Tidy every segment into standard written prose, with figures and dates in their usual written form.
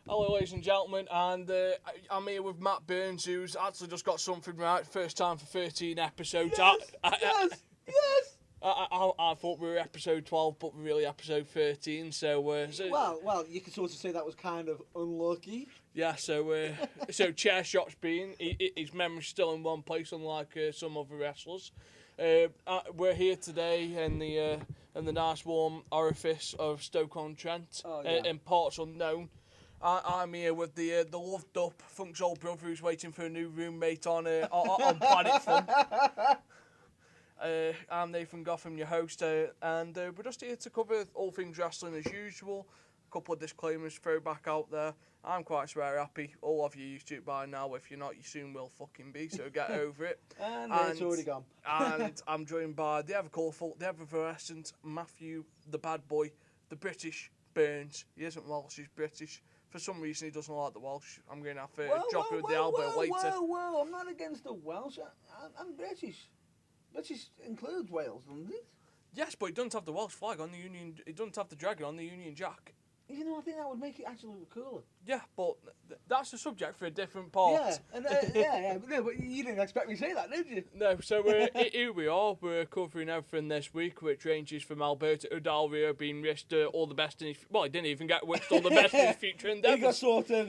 Hello, ladies and gentlemen, and I'm here with Matt Burns, who's actually just got something right. First time for 13 episodes. Yes. I thought we were episode 12, but we're really episode 13. So, Well, you could sort of say that was kind of unlucky. yeah. So chair shots being, his memory's still in one place, unlike some other wrestlers. We're here today in the nice warm orifice of Stoke-on-Trent, in parts unknown. I'm here with the loved up Funk's old brother who's waiting for a new roommate on Planet Fun. I'm Nathan Gotham, your host, and we're just here to cover all things wrestling as usual. A couple of disclaimers to throw back out there. I'm quite swear happy. All of you used to it by now. If you're not, you soon will fucking be, so get over it. and it's already gone. And I'm joined by the ever colourful, the ever fluorescent Matthew, the bad boy, the British Burns. He isn't Welsh, he's British. For some reason, he doesn't like the Welsh. I'm going to have to drop it with the elbow later. Whoa, I'm not against the Welsh. I'm British. British includes Wales, doesn't it? Yes, but it doesn't have the Welsh flag on the Union. It doesn't have the dragon on the Union Jack. You know, I think that would make it actually look cooler. Yeah, but that's a subject for a different part. Yeah, and, yeah. No, but you didn't expect me to say that, did you? No, so here we are. We're covering everything this week, which ranges from Alberto Udalrio being wished all the best in his... Well, he didn't even get wished all the best in his future endeavours. He got sort of,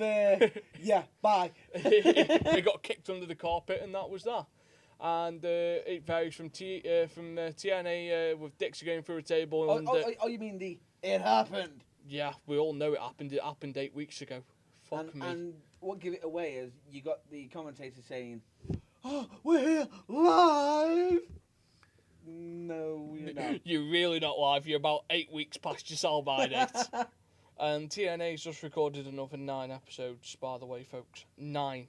bye. He got kicked under the carpet, and that was that. And it varies from TNA with Dixie going through a table. And, you mean it happened? Yeah, we all know it happened. It happened 8 weeks ago. Fuck me. And what give it away is you got the commentator saying, "Oh, we're here live." No, we're not. You're really not live. You're about 8 weeks past your sell-by date. And TNA's just recorded another 9 episodes, by the way, folks. 9.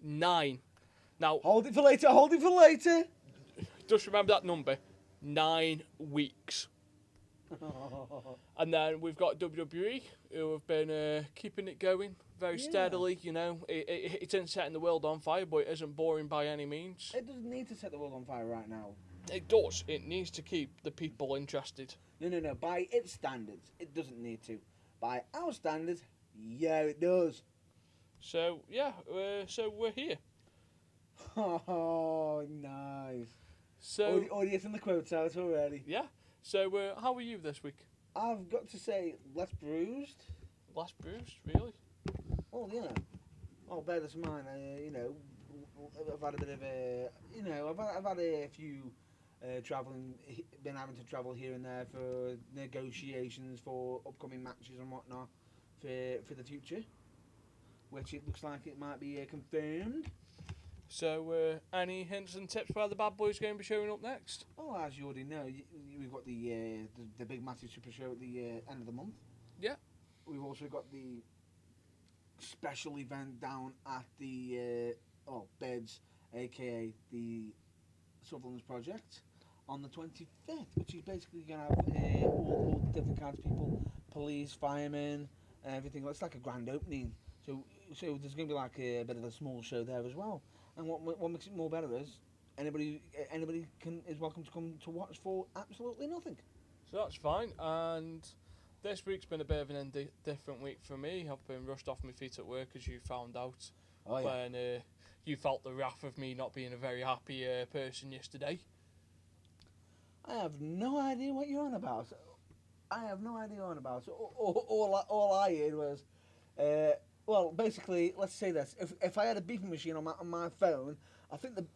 Now, hold it for later. Just remember that number. 9 weeks. And then we've got WWE, who have been keeping it going very steadily. You know, it isn't setting the world on fire, but it isn't boring by any means. It doesn't need to set the world on fire right now. It does. It needs to keep the people interested. No. By its standards, it doesn't need to. By our standards, yeah, it does. So, yeah, so we're here. Oh, nice. So, audience in the quotes out already. Yeah. So, how are you this week? I've got to say, less bruised. Less bruised, really? Oh, yeah. Oh, bear this in mind. I've had a bit of a, I've had a few been having to travel here and there for negotiations for upcoming matches and whatnot for the future, which it looks like it might be confirmed. So, any hints and tips where the bad boys going to be showing up next? Oh, as you already know, we've got the big massive super show at the end of the month. Yeah. We've also got the special event down at the Beds, aka the Sutherland's Project, on the 25th, which is basically going to have all different kinds of people, police, firemen, everything. It's like a grand opening. So there's going to be like a bit of a small show there as well. And what makes it more better is anybody is welcome to come to watch for absolutely nothing. So that's fine. And this week's been a bit of an different week for me. I've been rushed off my feet at work, as you found out. Oh, yeah. When you felt the wrath of me not being a very happy person yesterday. I have no idea what you're on about. All I heard was, well, basically, let's say this: if I had a beeping machine on my phone, I think the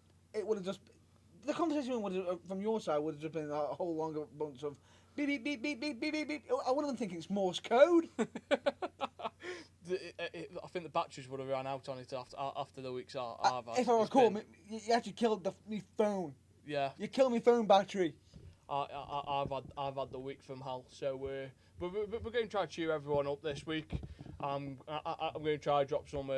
conversation from your side would have just been a whole longer bunch of beep beep beep beep beep beep beep beep. I wouldn't even think it's Morse code. I think the batteries would have run out on it after the weeks I've had. If I recall, you actually killed my phone. Yeah. You killed my phone battery. I've had the week from hell, so we're going to try to cheer everyone up this week. I'm going to try to drop some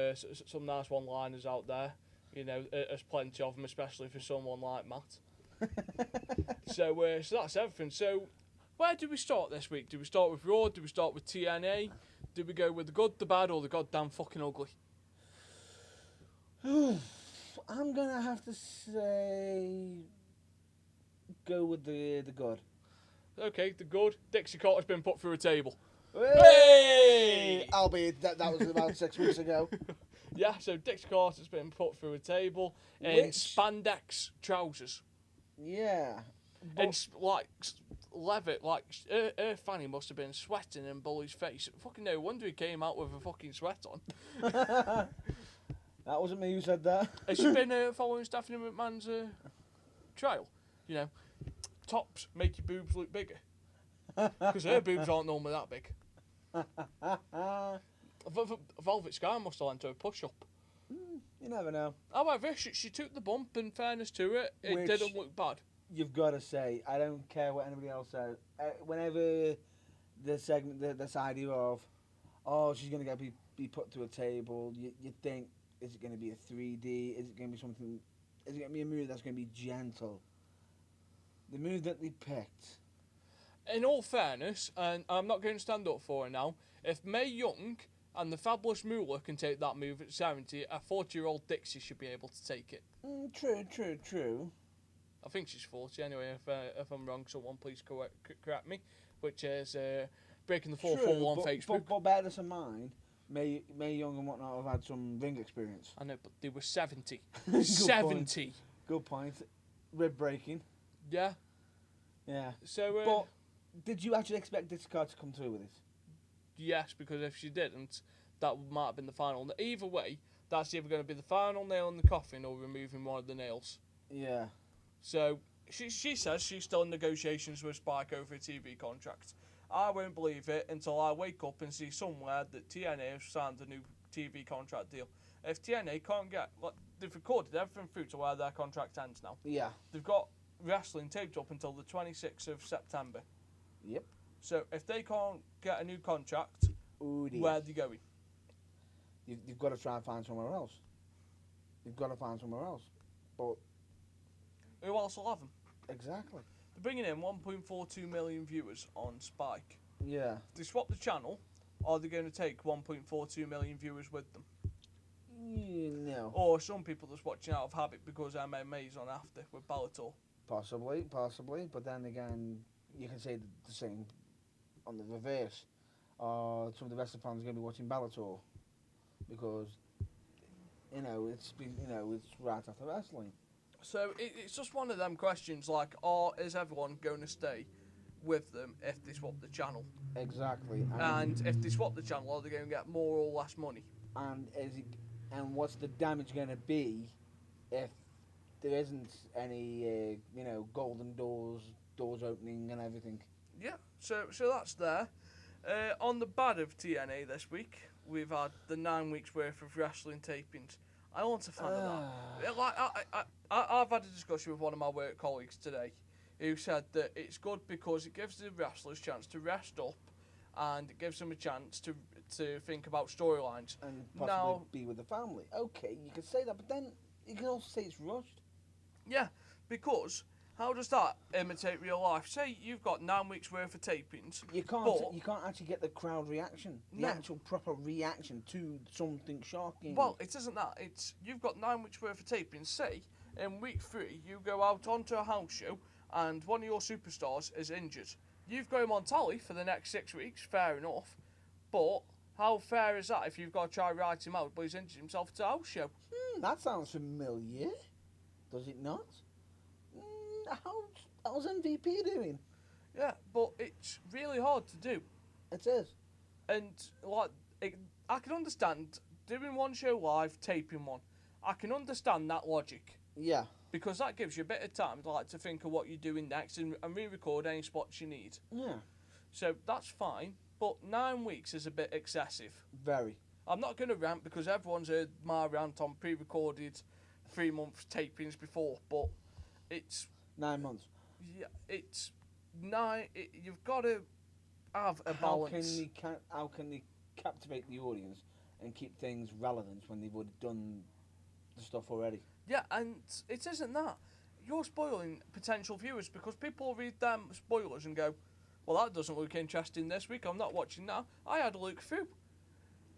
nice one-liners out there. You know, there's plenty of them, especially for someone like Matt. So that's everything. So where do we start this week? Do we start with Raw? Do we start with TNA? Do we go with the good, the bad, or the goddamn fucking ugly? I'm gonna have to say go with the good. Okay, the good. Dixie Carter's been put through a table. Hey! Albeit that was about 6 weeks ago. Yeah, so Dick's Carter's been put through a table in Which- spandex trousers. Yeah. And Levitt, her fanny must have been sweating in Bully's face. Fucking no wonder he came out with a fucking sweat on. That wasn't me who said that. Has she been following Stephanie McMahon's trial? You know, tops make your boobs look bigger. Because her boobs aren't normally that big. Velvet Sky must have learned to a push-up. You never know. However, she took the bump, in fairness to it, it Which- didn't look bad. You've got to say, I don't care what anybody else says. Whenever this idea of, she's going to be put to a table, you think, is it going to be a 3D? Is it going to be something? Is it going to be a move that's going to be gentle? The move that they picked. In all fairness, and I'm not going to stand up for it now, if Mae Young and the Fabulous Moolah can take that move at 70, a 40-year-old Dixie should be able to take it. True. I think she's 40 anyway. If I'm wrong, someone please correct me. Which is breaking the fourth wall on Facebook. But better than mine, Mae Young and whatnot have had some ring experience. I know, but they were 70. Good 70. Good point. Rib breaking. Yeah. Yeah. So. But did you actually expect this card to come through with this? Yes, because if she didn't, that might have been the final. Either way, that's either going to be the final nail in the coffin or removing one of the nails. Yeah. So she says she's still in negotiations with Spike over a TV contract. I won't believe it until I wake up and see somewhere that TNA have signed a new TV contract deal. If TNA can't get... they've recorded everything through to where their contract ends now. Yeah. They've got wrestling taped up until the 26th of September. Yep. So if they can't get a new contract, where are they going? You've got to try and find somewhere else. But Who else will have them? exactly. They're bringing in 1.42 million viewers on Spike. Yeah. If they swap the channel, are they going to take 1.42 million viewers with them? No. Or some people just watching out of habit because MMA is on after with Bellator. Possibly. But then again, you can say the same on the reverse. Some of the wrestling fans are going to be watching Bellator because it's right after wrestling. So it's just one of them questions like, is everyone going to stay with them if they swap the channel? Exactly. And if they swap the channel, are they going to get more or less money? And what's the damage going to be if there isn't any golden doors opening and everything? Yeah, so that's there. On the bad of TNA this week, we've had the 9 weeks worth of wrestling tapings. I want a fan of that. I've had a discussion with one of my work colleagues today who said that it's good because it gives the wrestlers a chance to rest up and it gives them a chance to think about storylines. And possibly be with the family. Okay, you can say that, but then you can also say it's rushed. Yeah, because how does that imitate real life? Say you've got 9 weeks worth of tapings. You can't actually get the crowd reaction, the actual proper reaction to something shocking. Well, it isn't that. It's you've got 9 weeks worth of tapings. Say in week 3 you go out onto a house show and one of your superstars is injured. You've got him on tally for the next 6 weeks. Fair enough, but how fair is that if you've got to try write him out, but he's injured himself at a house show? That sounds familiar. Does it not? How's MVP doing? Yeah, but it's really hard to do. It is. And I can understand doing one show live, taping one. I can understand that logic. Yeah. Because that gives you a bit of time to think of what you're doing next and re-record any spots you need. Yeah. So that's fine, but 9 weeks is a bit excessive. Very. I'm not going to rant because everyone's heard my rant on pre-recorded 3 month tapings before, but it's 9 months. Yeah, it's 9. You've got to have a balance. How can they captivate the audience and keep things relevant when they've already done the stuff already? Yeah, and it isn't that. You're spoiling potential viewers because people read them spoilers and go, well, that doesn't look interesting this week. I'm not watching that. I had a look through.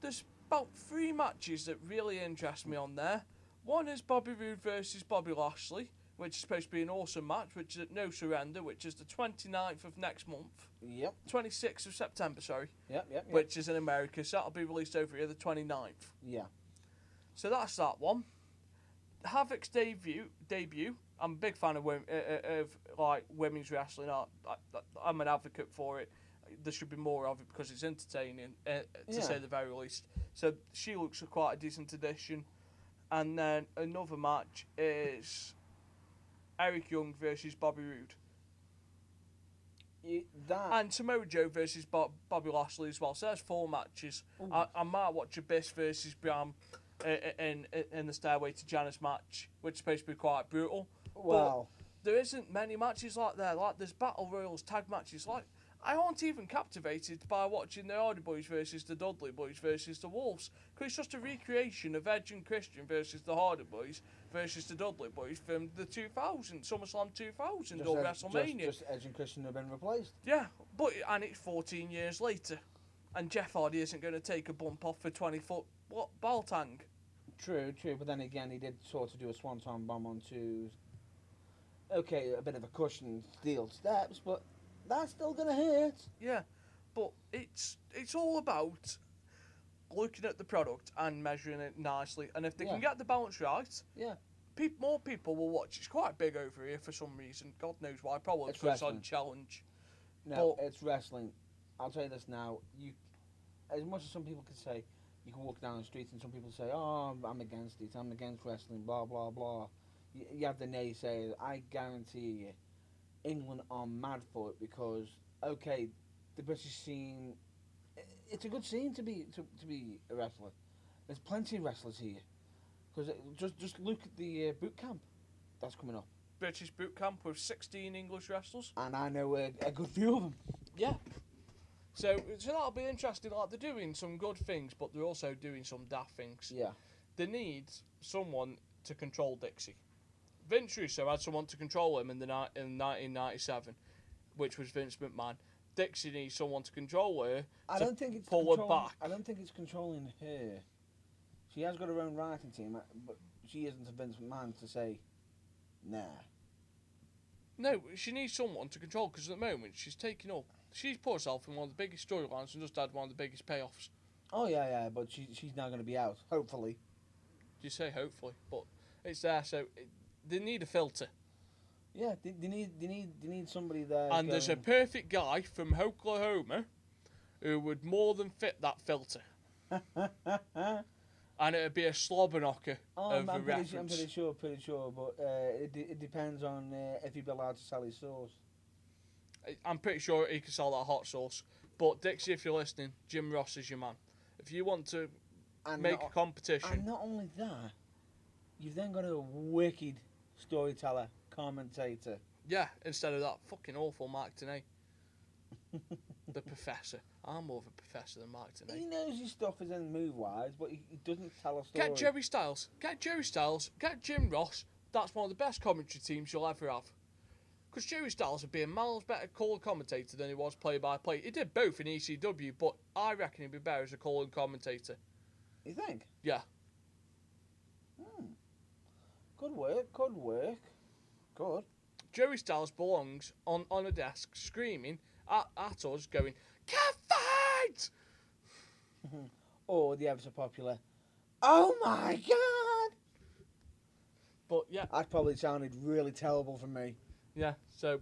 There's about 3 matches that really interest me on there. One is Bobby Roode versus Bobby Lashley, which is supposed to be an awesome match, which is at No Surrender, which is the 29th of next month. Yep. 26th of September, sorry. Yep. Which is in America, so that'll be released over here the 29th. Yeah. So that's that one. Havoc's debut. I'm a big fan of women's wrestling. I'm an advocate for it. There should be more of it because it's entertaining, to say the very least. So she looks quite a decent addition. And then another match is Eric Young versus Bobby Roode. And Samoa Joe versus Bobby Lashley as well. So there's 4 matches. I might watch Abyss versus Bram in the Stairway to Janice match, which is supposed to be quite brutal. Wow. But there isn't many matches like that. Like there's Battle Royals, tag matches. Like I aren't even captivated by watching the Hardy Boys versus the Dudley Boys versus the Wolves, because it's just a recreation of Edge and Christian versus the Hardy Boys versus the Dudley Boys from the 2000, SummerSlam 2000 or WrestleMania. Just Edge and Christian have been replaced. Yeah, and it's 14 years later, and Jeff Hardy isn't going to take a bump off a 20-foot ball tang. True, but then again, he did sort of do a swanton bomb onto, okay, a bit of a cushion, steel steps, but that's still going to hurt. Yeah, but it's all about looking at the product and measuring it nicely, and if they can get the balance right, more people will watch. It's quite big over here for some reason. God knows why. Probably because it's on Challenge. No, it's wrestling. I'll tell you this now. As much as some people could say, you can walk down the street and some people say, oh, I'm against it, I'm against wrestling, blah, blah, blah. You have the naysayers. I guarantee you, England are mad for it because, okay, the British scene, it's a good scene to be a wrestler. There's plenty of wrestlers here. Because just look at the boot camp that's coming up. British boot camp with 16 English wrestlers. And I know a good few of them. Yeah. So that'll be interesting. Like, they're doing some good things, but they're also doing some daft things. Yeah. They need someone to control Dixie. Vince Russo had someone to control him in 1997, which was Vince McMahon. Dixie needs someone to control her. I don't think it's pull her back. I don't think it's controlling her. She has got her own writing team, but she isn't a Vince McMahon to say, nah. No, she needs someone to control, because at the moment she's put herself in one of the biggest storylines and just had one of the biggest payoffs. Oh yeah, but she's now going to be out, hopefully. You say hopefully, but it's there, so they need a filter. Yeah, they need somebody there. And there's a perfect guy from Oklahoma who would more than fit that filter. And it'd be a slobber knocker of a reference. I'm pretty sure, but it depends on if he'd be allowed to sell his sauce. I'm pretty sure he can sell that hot sauce. But Dixie, if you're listening, Jim Ross is your man. If you want to make a competition... And not only that, you've then got a wicked storyteller, commentator. Yeah, instead of that fucking awful Mark Tenay. The professor. I'm more of a professor than Mark Tenay. He knows his stuff is in move-wise, but he doesn't tell a story. Get Jerry Styles. Get Jim Ross. That's one of the best commentary teams you'll ever have. Because Jerry Styles would be a miles better colour commentator than he was play-by-play. He did both in ECW, but I reckon he'd be better as a colour commentator. You think? Yeah. Good work. Good. Jerry Styles belongs on a desk screaming at us going, "Can't fight!" Or the ever so popular, "Oh my God!" But yeah. That probably sounded really terrible for me. Yeah, so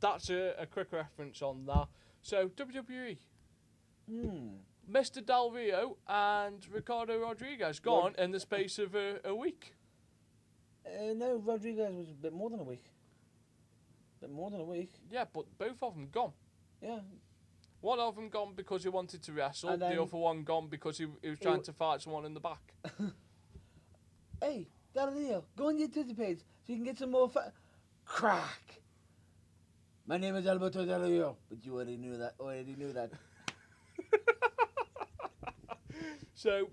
that's a quick reference on that. So, WWE. Mr. Del Rio and Ricardo Rodriguez gone in the space of a week. No, Rodriguez was a bit more than a week. Yeah, but both of them gone. Yeah. One of them gone because he wanted to wrestle. And then, the other one gone because he was trying to fight someone in the back. Hey, Del Rio, go on your Twitter page so you can get some more crack. My name is Alberto Del Rio, but you already knew that. So,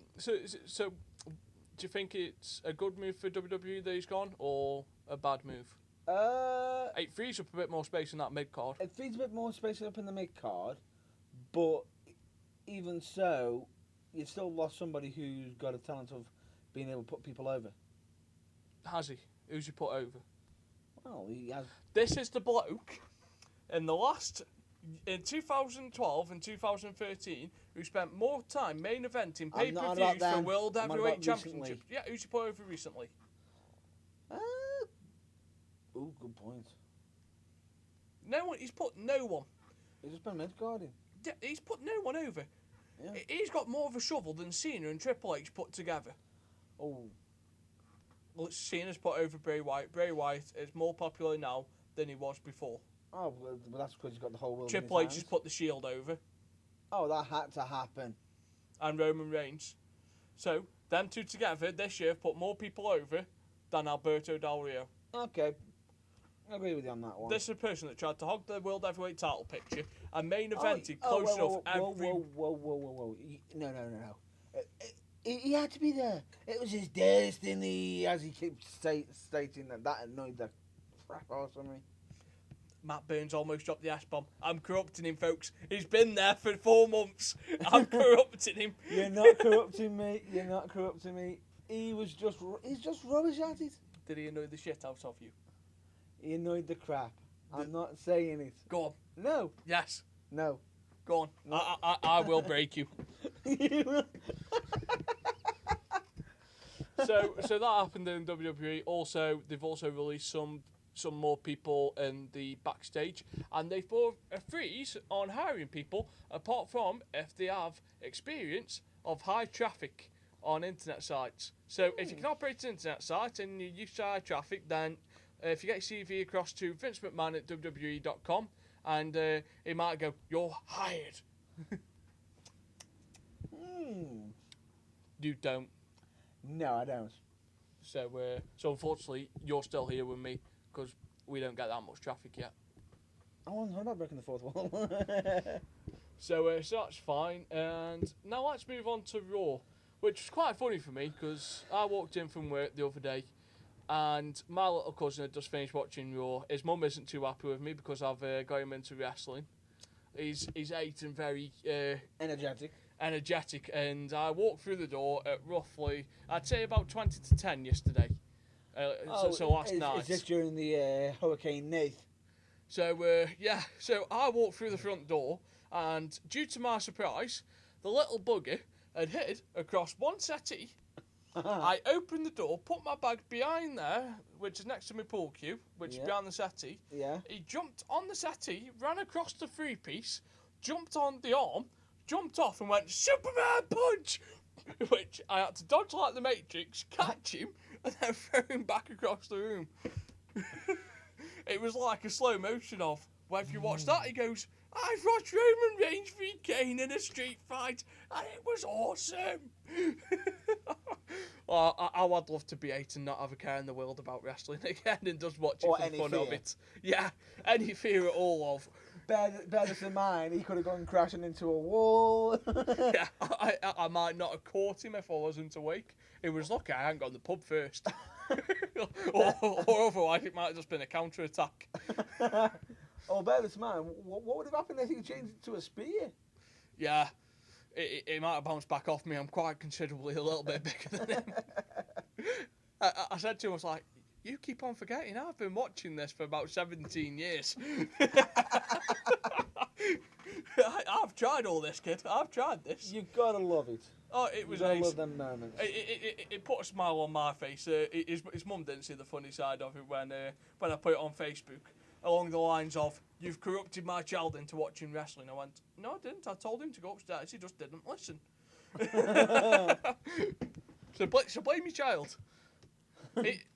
do you think it's a good move for WWE that he's gone, or a bad move? It frees up a bit more space in that mid card. It frees a bit more space up in the mid card, but even so, you've still lost somebody who's got a talent of being able to put people over. Has he? Who's he put over? Well, he has. This is the bloke in 2012 and 2013 who spent more time main eventing I'm not about pay-per-views for them. World I'm Heavyweight about Championships. recently. Yeah, who's he put over recently? Ooh, good point. No one. He's put no one. He's just been mid-guarding. Yeah, he's put no one over. Yeah. He's got more of a shovel than Cena and Triple H put together. Oh. Well, Cena's put over Bray Wyatt. Bray Wyatt is more popular now than he was before. Oh, well, that's because he's got the whole world. Triple in H his has hands. put the Shield over. Oh, that had to happen. And Roman Reigns. So, them two together this year have put more people over than Alberto Del Rio. Okay. I agree with you on that one. This is a person that tried to hog the World Heavyweight title picture and main evented close whoa, enough every... Whoa. No. He had to be there. It was his destiny, as he keeps stating that annoyed the crap out of me. Matt Burns almost dropped the S-bomb. I'm corrupting him, folks. He's been there for 4 months. I'm corrupting him. You're not corrupting me. He's just rubbish at it. Did he annoy the shit out of you? He annoyed the crap. I'm not saying it. Go on. No. Yes. No. Go on. I will break you. So that happened in WWE. Also, they've also released some more people in the backstage, and they've put a freeze on hiring people, apart from if they have experience of high traffic on internet sites. So if you can operate an internet site and you're used to high traffic, then if you get your CV across to Vince McMahon at WWE.com, and he might go, "You're hired." You don't. No, I don't. So unfortunately, you're still here with me because we don't get that much traffic yet. I'm not breaking the fourth wall. So that's fine. And now let's move on to Raw, which was quite funny for me because I walked in from work the other day, and my little cousin had just finished watching Raw. His mum isn't too happy with me because I've got him into wrestling. He's 8 and very energetic, and I walked through the door at roughly, I'd say about 20 to 10 yesterday. So last night. Is this during the Hurricane Nath? So so I walked through the front door, and due to my surprise, the little bugger had hid across one settee. I opened the door, put my bag behind there, which is next to my pool cue, which is behind the settee. Yeah. He jumped on the settee, ran across the 3-piece, jumped on the arm, jumped off and went, "Superman punch!" Which I had to dodge like the Matrix, catch him, and then throw him back across the room. It was like a slow motion of, well, if you watch that, he goes, "I've watched Roman Reigns v Kane in a street fight, and it was awesome." Well, I would love to be 8 and not have a care in the world about wrestling again and just watch it Or for the any fun fear. of it. Yeah, any fear at all of. Better than mine, he could have gone crashing into a wall. Yeah, I might not have caught him if I wasn't awake. It was lucky I hadn't got in the pub first. or otherwise it might have just been a counter-attack. Or better than mine, what would have happened if he changed it to a spear? Yeah, it might have bounced back off me. I'm quite considerably a little bit bigger than him. I said to him, I was like, "You keep on forgetting, I've been watching this for about 17 years. I've tried all this, kid. I've tried this." You gotta love it. Oh, it was You gotta nice. love them moments. It put a smile on my face. His mum didn't see the funny side of it when I put it on Facebook, along the lines of, "You've corrupted my child into watching wrestling." I went, "No, I didn't. I told him to go upstairs. He just didn't listen." So blame your child.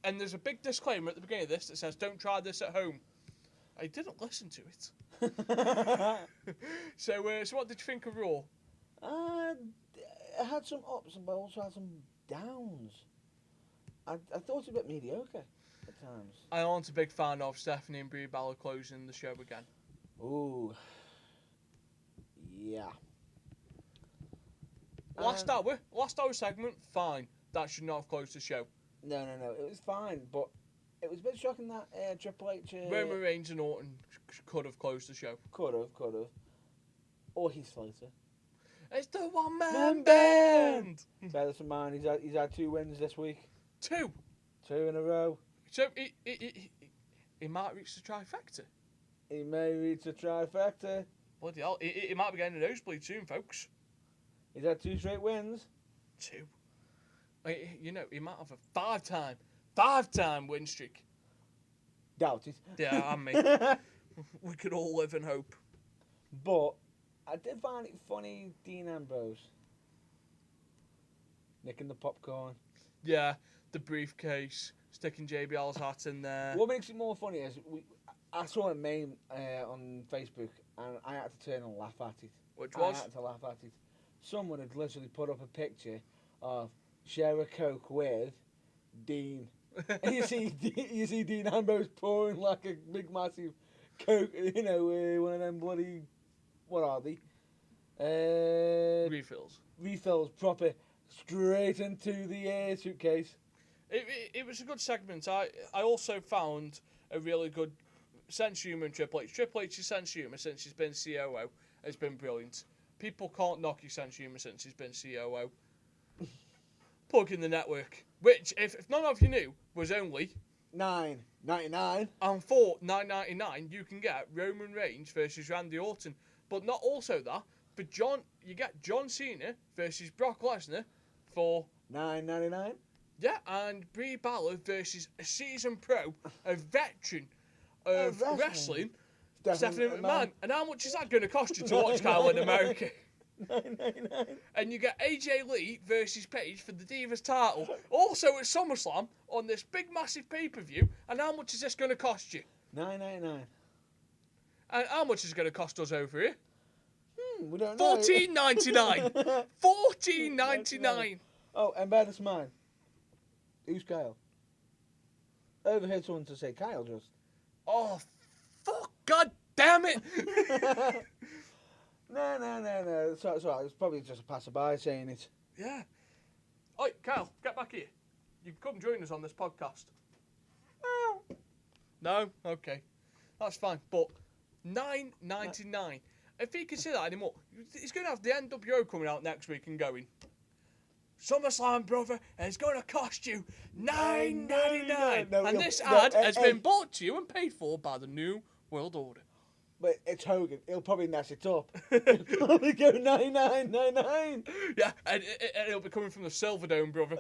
And there's a big disclaimer at the beginning of this that says, "Don't try this at home." I didn't listen to it. So what did you think of Raw? It had some ups, but also had some downs. I thought it was a bit mediocre at times. I aren't a big fan of Stephanie and Brie Bella closing the show again. Ooh. Yeah. Last hour segment, fine. That should not have closed the show. No. It was fine, but it was a bit shocking that Triple H... Roman Reigns and Orton could have closed the show. Could have. Or Heath Slater. It's the one-man band! Better than mine. He's had 2 wins this week. 2? 2 in a row. So he might reach the trifecta. He may reach a trifecta. Bloody hell, he might be getting a nosebleed soon, folks. He's had 2 straight wins. 2. You know, he might have a five-time win streak. Doubt it. Yeah, and me. We could all live in hope. But I did find it funny, Dean Ambrose nicking the popcorn. Yeah, the briefcase, sticking JBL's hat in there. What makes it more funny is I saw a meme on Facebook and I had to turn and laugh at it. Which was? I had to laugh at it. Someone had literally put up a picture of share a Coke with Dean. And you see Dean Ambrose pouring like a big massive Coke, you know, one of them bloody, what are they? Refills, proper, straight into the suitcase. It was a good segment. I also found a really good sense of humour in Triple H. Triple H's sense of humour since he's been COO has been brilliant. People can't knock his sense of humour since he's been COO. Plug in the network, which, if none of you knew, was only $9.99. And for $9.99, you can get Roman Reigns versus Randy Orton. But not also that, you get John Cena versus Brock Lesnar for $9.99. Yeah, and Brie Balor versus a seasoned pro, a veteran of wrestling, Stephanie McMahon. And how much is that going to cost you to watch Kyle in America? $9.99. And you get AJ Lee versus Paige for the Divas title, also at SummerSlam on this big massive pay-per-view. And how much is this going to cost you? $9.99. And how much is it going to cost us over here? We don't know. $14.99. $14.99. Oh, and bear this in mind. Who's Kyle? Overheard someone to say Kyle just. Oh, fuck! God damn it! No. It's all right. It's probably just a passerby saying it. Yeah. Oi, Kyle, get back here. You can come join us on this podcast. No? Okay. That's fine. But $9.99. If he can say that anymore, he's going to have the NWO coming out next week and going, SummerSlam, brother, and it's going to cost you $9.99. And this ad has been brought to you and paid for by the New World Order. But it's Hogan. He'll probably mess it up. He'll probably go $9.99. Yeah, and it'll be coming from the Silverdome, brother.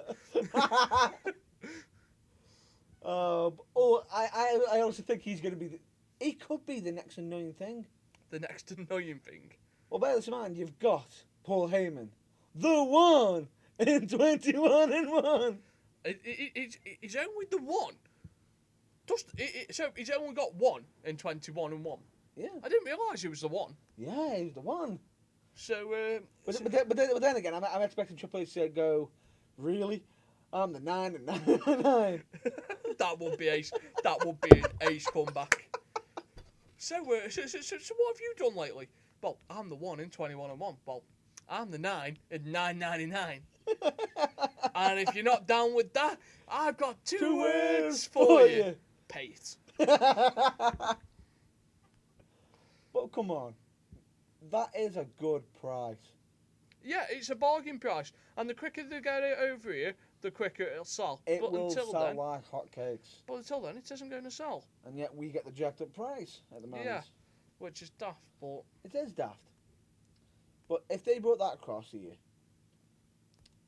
I also think he's going to be. He could be the next annoying thing. The next annoying thing. Well, bear this in mind, you've got Paul Heyman, the one in 21-1. He's only the one. So he's only got one in 21-1. Yeah. I didn't realise he was the one. Yeah, he was the one. So, but then again, I'm expecting Triple H to go, really? I'm the 9 that would be ace. That would be an ace comeback. So what have you done lately? Well, I'm the 1 in 21-1. Well, I'm the 9 in $9.99. And if you're not down with that, I've got two words for you. Pay it. But come on, that is a good price. Yeah, it's a bargain price, and the quicker they get it over here, the quicker it'll sell. It but will until sell then, like hotcakes. But until then, it isn't going to sell. And yet we get the jacked up price at the moment. Yeah, which is daft, but... It is daft. But if they brought that across here,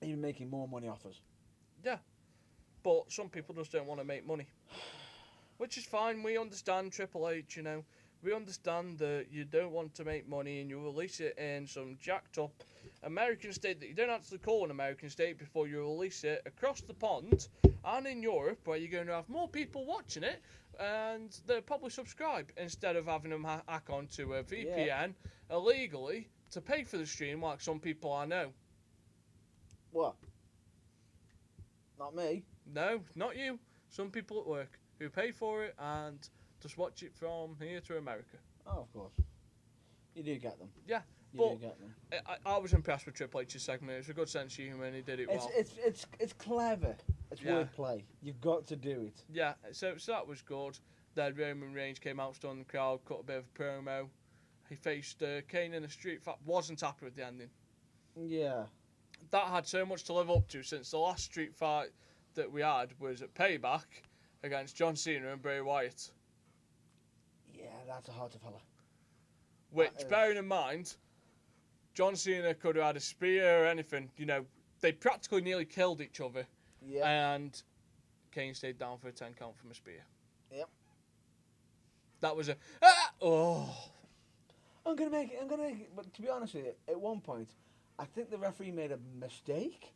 they'd be making more money off us. Yeah, but some people just don't want to make money. Which is fine, we understand Triple H, you know. We understand that you don't want to make money and you release it in some jacked up American state that you don't actually call an American state before you release it across the pond and in Europe, where you're going to have more people watching it and they'll probably subscribe instead of having them hack onto a VPN illegally to pay for the stream like some people I know. What? Not me. No, not you. Some people at work who pay for it and just watch it from here to America. Oh, of course. You do get them. Yeah, you do get them. I was impressed with Triple H's segment. It was a good sense of humour and he did it well. It's clever. It's wordplay. You've got to do it. Yeah, so that was good. Then Roman Reigns came out, stood in the crowd, cut a bit of a promo. He faced Kane in a street fight. Wasn't happy with the ending. Yeah. That had so much to live up to since the last street fight that we had was at Payback. against John Cena and Bray Wyatt. Yeah, that's a hard to follow. Which, That is- bearing in mind, John Cena could have had a spear or anything. You know, they practically nearly killed each other. Yeah. And Kane stayed down for a 10 count from a spear. Yep. That was a... I'm gonna make it. But to be honest with you, at one point, I think the referee made a mistake.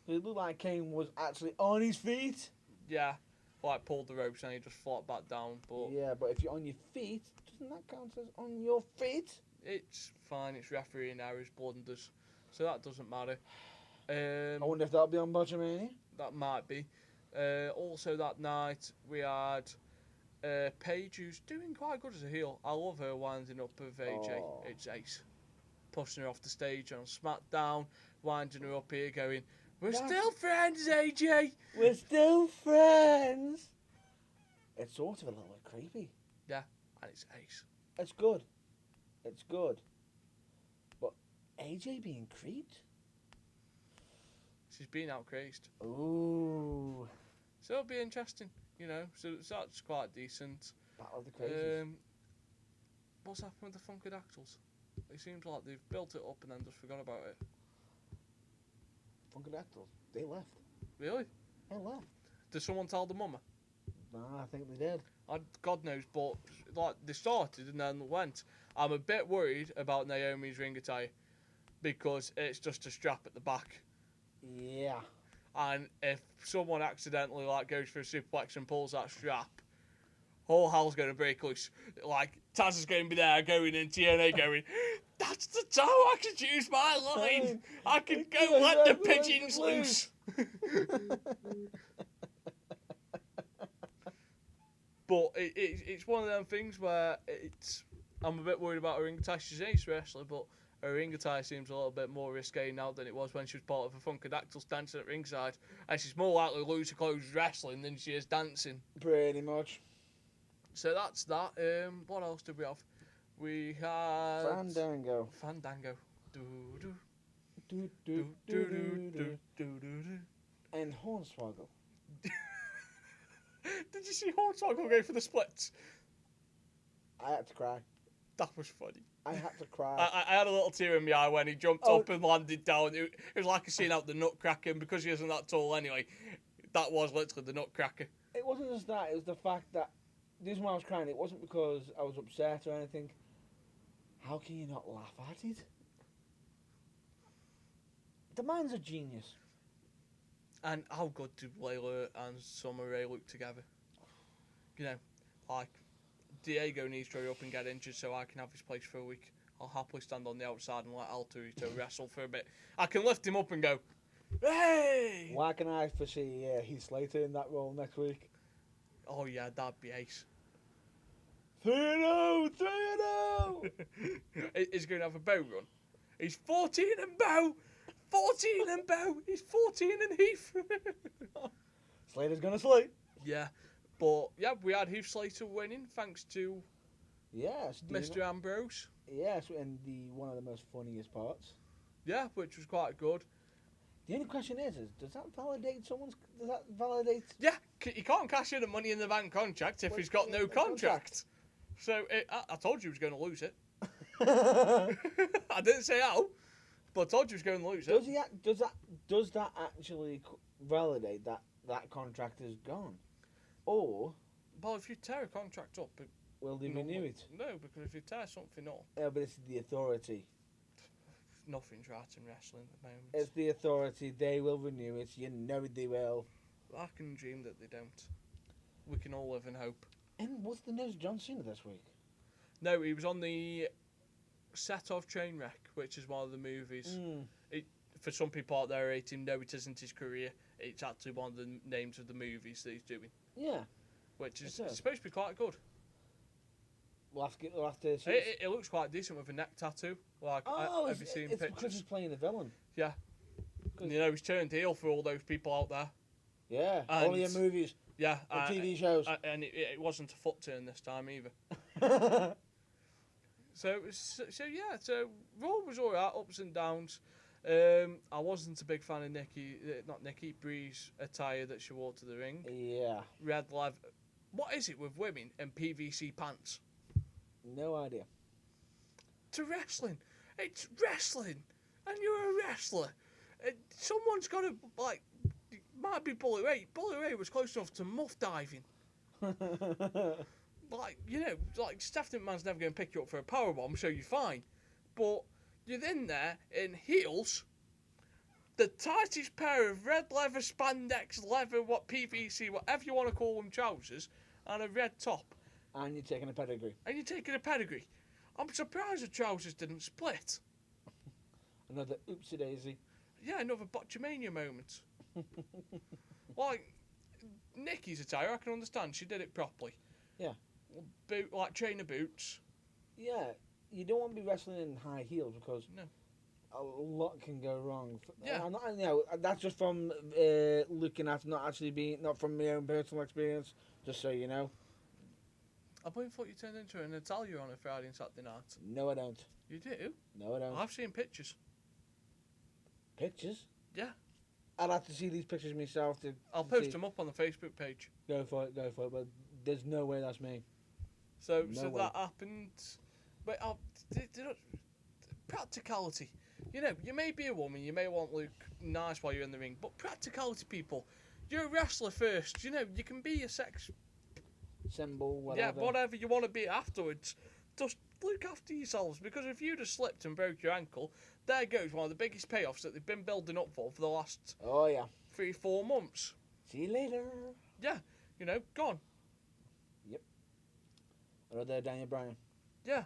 It looked like Kane was actually on his feet. Yeah, like pulled the ropes and he just flopped back down. But Yeah, but if you're on your feet, doesn't that count as on your feet? it's fine. It's refereeing errors, blunders, so that doesn't matter. I wonder if that'll be on Botchamania. That might be. Also that night we had Paige, who's doing quite good as a heel. I love her winding up with AJ. Oh. It's ace. Pushing her off the stage on SmackDown, winding her up here going, "We're still friends, AJ." We're still friends. It's sort of a little bit creepy. Yeah, and it's ace. It's good. It's good. But AJ being creeped? She's been out crazed. Ooh. So it'll be interesting, you know. So that's quite decent. Battle of the Crazies. What's happened with the Funkadactyls? It seems like they've built it up and then just forgot about it. Funkadactyls. They left. Really? They left. Did someone tell the mama? Nah, I think they did. God knows, but like they started and then went. I'm a bit worried about Naomi's ring attire because it's just a strap at the back. Yeah. And if someone accidentally like goes for a suplex and pulls that strap, whole hell's going to break loose. Like Taz is going to be there going in TNA going, "That's the time I can use my line. I can go let the pigeons loose." But it's one of them things where I'm a bit worried about her ring attire. She's an ace wrestler, but her ring attire seems a little bit more risque now than it was when she was part of a Funkadactyls dancing at ringside. And she's more likely to lose her clothes wrestling than she is dancing. Pretty much. So that's that. What else did we have? We had... Fandango. Fandango. Do-do. Do, Do, do, do, do, do, do, do. And Hornswoggle. Did you see Hornswoggle go for the splits? I had to cry. That was funny. I had to cry. I had a little tear in my eye when he jumped up and landed down. It was like a scene out the Nutcracker, and because he isn't that tall anyway, that was literally the Nutcracker. It wasn't just that, it was the fact that the reason why I was crying, it wasn't because I was upset or anything. How can you not laugh at it? The man's a genius. And how good do Layla and Summer Rae look together? You know, like, Diego needs to hurry up and get injured so I can have his place for a week. I'll happily stand on the outside and let Alturito wrestle for a bit. I can lift him up and go, "Hey!" Why can I foresee Heath Slater in that role next week? Oh yeah, that'd be ace. 3-0! 3-0! He's going to have a bow run. He's 14 and bow! 14 and bow! He's 14 and Heath! Slater's gonna slate. Yeah, but yeah, we had Heath Slater winning thanks to Yes. Mr. Ambrose. Yes, and one of the most funniest parts. Yeah, which was quite good. The only question is does that validate someone's... Does that validate... Yeah, he can't cash in a Money in the Bank contract if he's got no contract. So I told you he was going to lose it. I didn't say how, but I told you he was going to lose it. Does that actually validate that contract is gone? Or... Well, if you tear a contract up... Will they renew it? No, because if you tear something up... Yeah, but it's the authority. Nothing's right in wrestling at the moment. It's the authority. They will renew it. You know they will. I can dream that they don't. We can all live in hope. And what's the news of John Cena this week? No, he was on the set of Trainwreck, which is one of the movies. For some people out there rating, no, it isn't his career. It's actually one of the names of the movies that he's doing. Yeah. Which is supposed to be quite good. We'll have to see. It looks quite decent with a neck tattoo. Like, have you seen it's pictures? because he's playing the villain. Yeah. You know, he's turned heel for all those people out there. Yeah, And- only in movies. Yeah. And TV shows. And it wasn't a foot turn this time either. So Raw was alright, ups and downs. I wasn't a big fan of not Nikki Bree's attire that she wore to the ring. Yeah. Red leather. What is it with women and PVC pants? No idea. To wrestling. It's wrestling. And you're a wrestler. Someone's got to, like, it might be Bully Ray. Bully Ray was close enough to muff diving. Like, Stephanie McMahon's never going to pick you up for a powerbomb, so you're fine. But you're in there in heels, the tightest pair of red leather, spandex, leather, PVC, whatever you want to call them, trousers, and a red top. And you're taking a pedigree. I'm surprised the trousers didn't split. Another oopsie daisy. Yeah, another Botchamania moment. Like, Nikki's attire, I can understand. She did it properly. Yeah. Trainer boots. Yeah, you don't want to be wrestling in high heels because a lot can go wrong. Yeah. That's just from looking at, not from my own personal experience, just so you know. I thought you turned into an Natalia on a Friday and Saturday night. No, I don't. You do? No, I don't. I've seen pictures. Pictures? Yeah. I'd have to see these pictures myself. I'll post them up on the Facebook page. Go for it, but there's no way that's me. So that happened. But practicality. You may be a woman, you may want to look nice while you're in the ring, but practicality, people. You're a wrestler first. You can be a sex symbol, whatever. Yeah, whatever you want to be afterwards. Just look after yourselves, because if you'd have slipped and broke your ankle, there goes one of the biggest payoffs that they've been building up for the last 3-4 months. See you later. Yeah, gone. Yep. Another Daniel Bryan. Yeah,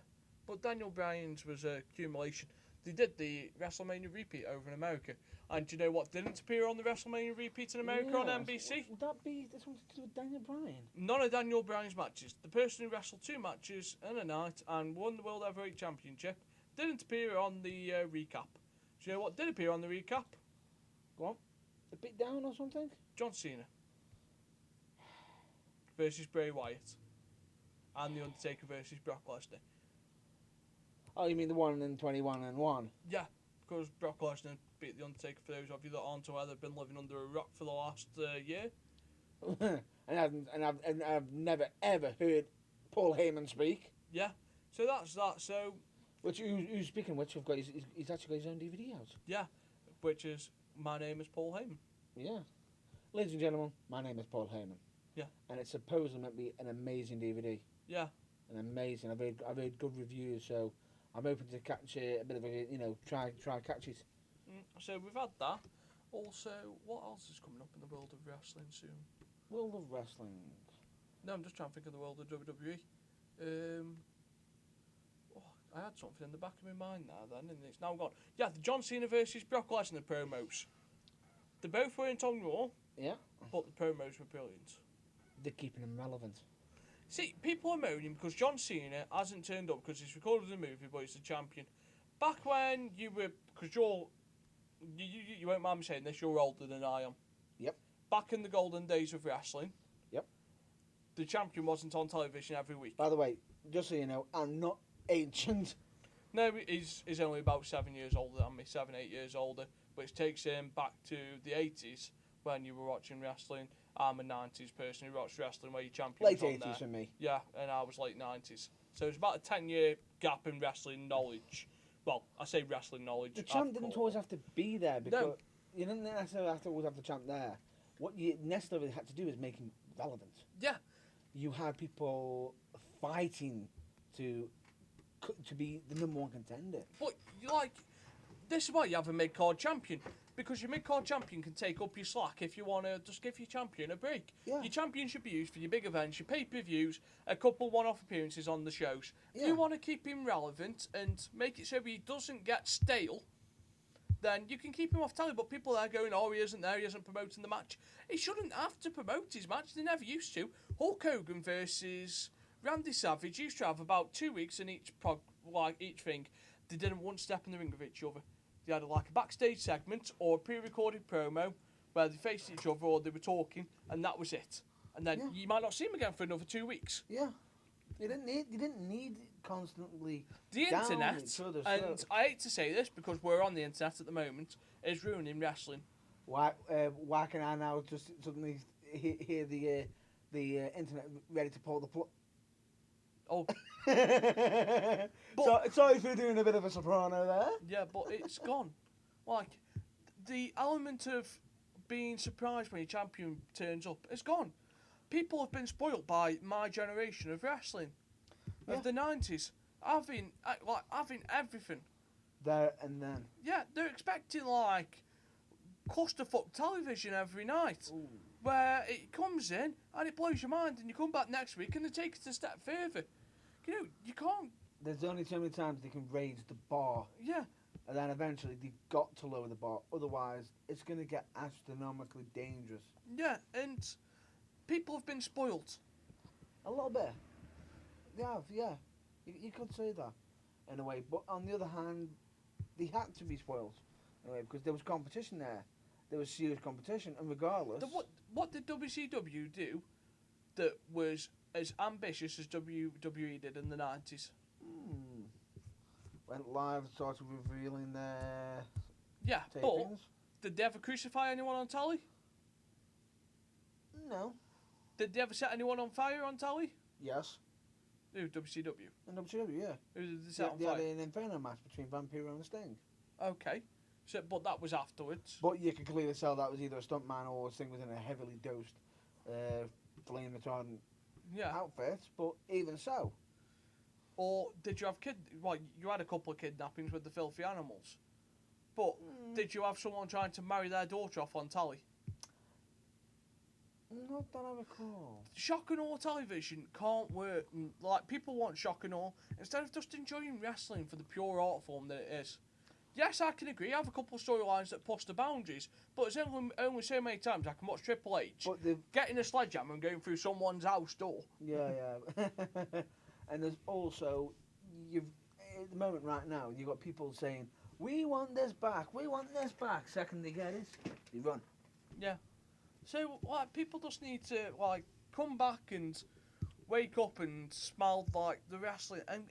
but Daniel Bryan's was a accumulation. They did the WrestleMania repeat over in America. And do you know what didn't appear on the WrestleMania repeat in America on NBC? Would that be something to do with Daniel Bryan? None of Daniel Bryan's matches. The person who wrestled 2 matches in a night and won the World Heavyweight Championship didn't appear on the recap. Do you know what did appear on the recap? Go on. A bit down or something? John Cena versus Bray Wyatt. And The Undertaker versus Brock Lesnar. Oh, you mean the one in 21 and 1? Yeah, because Brock Lesnar beat The Undertaker, for those of you that aren't aware, they've been living under a rock for the last year. and I've never ever heard Paul Heyman speak. Yeah, so that's that. So, who's speaking? Which he's actually got his own DVD out. Yeah, which is My Name Is Paul Heyman. Yeah, ladies and gentlemen, My Name Is Paul Heyman. Yeah, and it's supposedly meant to be an amazing DVD. Yeah, an amazing. I've heard good reviews, so I'm hoping to catch a bit of a try catch it. So we've had that. Also, what else is coming up in the world of wrestling soon? World of wrestling. No, I'm just trying to think of the world of WWE. I had something in the back of my mind now, and it's now gone. Yeah, the John Cena versus Brock Lesnar promos. They both weren't on Raw. Yeah. But the promos were brilliant. They're keeping them relevant. See, people are moaning because John Cena hasn't turned up because he's recorded a movie, but he's the champion. Back when you were, because you won't mind me saying this, you're older than I am. Yep. Back in the golden days of wrestling. Yep. The champion wasn't on television every week. By the way, just so you know, I'm not ancient. No, he's only about 7 years older than me, 7, 8 years older, which takes him back to the 80s when you were watching wrestling. I'm a 90s person who watched wrestling where your champion was on there. Late 80s for me. Yeah, and I was late 90s. So it's about a 10-year gap in wrestling knowledge. Well, I say wrestling knowledge. The champ didn't always have to be there because you didn't necessarily always have the champ there. What you necessarily had to do is make him relevant. Yeah. You had people fighting to be the number one contender. But, this is why you have a mid-card champion. Because your mid-card champion can take up your slack if you want to just give your champion a break. Yeah. Your champion should be used for your big events, your pay-per-views, a couple one-off appearances on the shows. Yeah. If you want to keep him relevant and make it so he doesn't get stale, then you can keep him off telly. But people are going, he isn't there, he isn't promoting the match. He shouldn't have to promote his match. They never used to. Hulk Hogan versus Randy Savage used to have about 2 weeks in each thing. They didn't once step in the ring with each other. They had a backstage segment or a pre-recorded promo where they faced each other or they were talking, and that was it. And then you might not see him again for another 2 weeks. Yeah, you didn't need constantly The down internet, each other's and throats. I hate to say this because we're on the internet at the moment, is ruining wrestling. Why can I now just suddenly hear the internet ready to pull the plug? Oh, So, sorry for doing a bit of a soprano there. yeah, but it's gone. Like, the element of being surprised when your champion turns up, it's gone. People have been spoilt by my generation of wrestling, Yeah. of the 90s, having everything. There and then. Yeah, they're expecting, like, clusterfuck television every night, Ooh. where it comes in and it blows your mind, and you come back next week and they take it a step further. You know, you can't. There's only so many times they can raise the bar, Yeah, and then eventually they've got to lower the bar. Otherwise, it's going to get astronomically dangerous. yeah, and people have been spoilt. A little bit. They have, yeah. You could say that, in a way. But on the other hand, they had to be spoiled, in a way, because there was competition there. There was serious competition, and regardless... What did WCW do that was as ambitious as WWE did in the 90s? Went live, started revealing their Yeah, but tapings. did they ever crucify anyone on telly? No. Did they ever set anyone on fire on telly? Yes. Who, WCW? In WCW, yeah. Who did they set on They had fire? an Inferno match between Vampiro and Sting. Okay. So, but that was afterwards. But you could clearly tell that was either a stuntman or Sting was in a heavily dosed flame retardant Yeah. outfit. But even so, Or did you have Well, you had a couple of kidnappings with the filthy animals. But did you have someone trying to marry their daughter off on telly? not that I recall. Shock and awe television can't work. Like, people want shock and awe instead of just enjoying wrestling for the pure art form that it is. Yes, I can agree. I have a couple of storylines that push the boundaries, but there's only so many times I can watch Triple H But they've getting a sledgehammer and going through someone's house door. Yeah. And there's also, you've at the moment right now, you've got people saying, we want this back, we want this back. Second they get it, they run. Yeah. So, like, people just need to, like, come back and wake up and smell, like, the wrestling and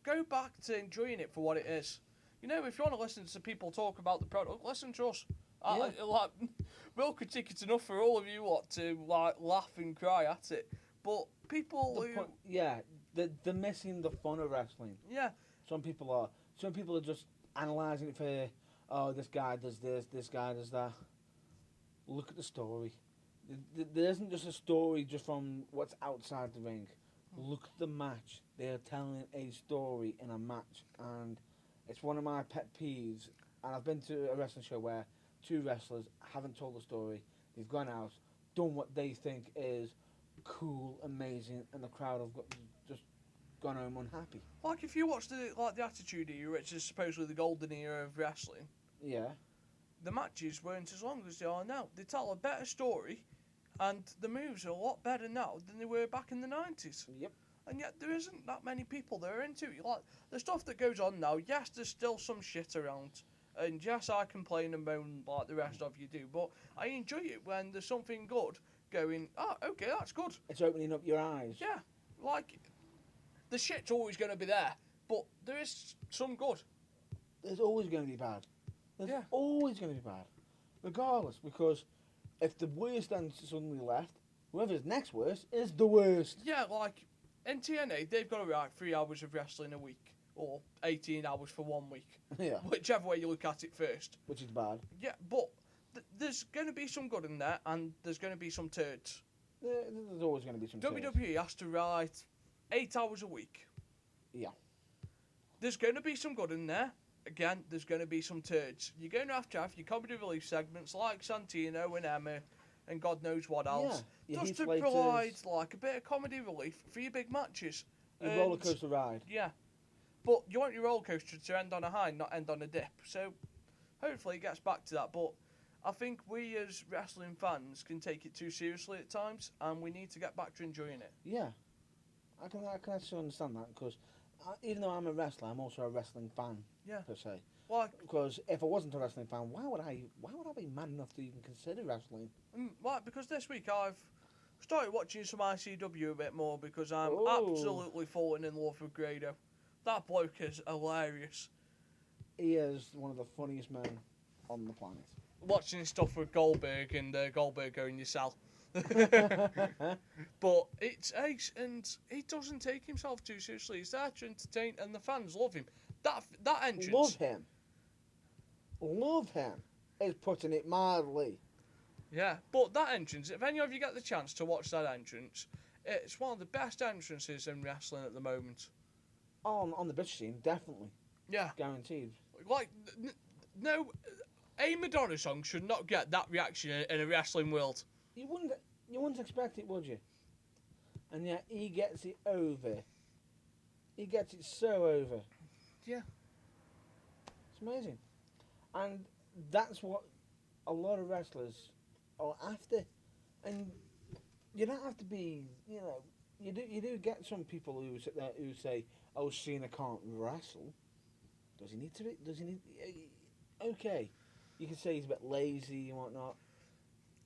go back to enjoying it for what it is. You know, if you want to listen to people talk about the product, listen to us. Yeah. Like, we'll critique it enough for all of you to like laugh and cry at it. But people they're missing the fun of wrestling. Yeah. Some people are just analysing it for, oh, this guy does this guy does that. Look at the story. There isn't just a story just from what's outside the ring. Look at the match. They are telling a story in a match, and it's one of my pet peeves. And I've been to a wrestling show where two wrestlers haven't told the story. They've gone out, done what they think is cool, amazing, and the crowd have just gone home unhappy. Like, if you watch the Attitude Era, which is supposedly the golden era of wrestling, Yeah. the matches weren't as long as they are now. They tell a better story, and the moves are a lot better now than they were back in the 90s. Yep. And yet there isn't that many people that are into it. Like, the stuff that goes on now, yes, there's still some shit around. And yes, I complain and moan like the rest of you do, but I enjoy it when there's something good going, oh, okay, that's good. It's opening up your eyes. Yeah, like, the shit's always going to be there, but there is some good. There's always going to be bad. There's Yeah. always going to be bad. Regardless, because if the worst then suddenly left, whoever's next worst is the worst. Yeah, like, in TNA, they've got to write 3 hours of wrestling a week, or 18 hours for 1 week. Yeah. Whichever way you look at it first. Which is bad. Yeah, but there's going to be some good in there, and there's going to be some turds. There's always going to be some WWE has to write 8 hours a week. Yeah. There's going to be some good in there. Again, there's going to be some turds. You're going to have your comedy relief segments like Santino and Emma and God knows what else. Yeah, your just Heath to Ledgers. provide like a bit of comedy relief for your big matches. Your And- roller coaster ride. Yeah. But you want your roller coaster to end on a high, not end on a dip. So hopefully it gets back to that. But I think we as wrestling fans can take it too seriously at times, and we need to get back to enjoying it. Yeah. I can actually understand that, because even though I'm a wrestler, I'm also a wrestling fan, Yeah. per se. Like, Because if I wasn't a wrestling fan, why would I be mad enough to even consider wrestling? because this week I've started watching some ICW a bit more because I'm Oh. absolutely falling in love with Grado. That bloke is hilarious. He is one of the funniest men on the planet. Watching stuff with Goldberg and Goldberg going yourself. But it's ace, and he doesn't take himself too seriously. He's there to entertain, and the fans love him. That entrance. Love him is putting it mildly. Yeah, but that entrance, if any of you get the chance to watch that entrance, it's one of the best entrances in wrestling at the moment. On the British scene, definitely. Yeah. Guaranteed. Like, no, a Madonna song should not get that reaction in a wrestling world. You wouldn't expect it, would you? And yet he gets it over. He gets it so over. Yeah. It's amazing. And that's what a lot of wrestlers are after. And you don't have to be, you do get some people who sit there who say, "Oh, Cena can't wrestle." Does he need to? Okay, you can say he's a bit lazy and whatnot.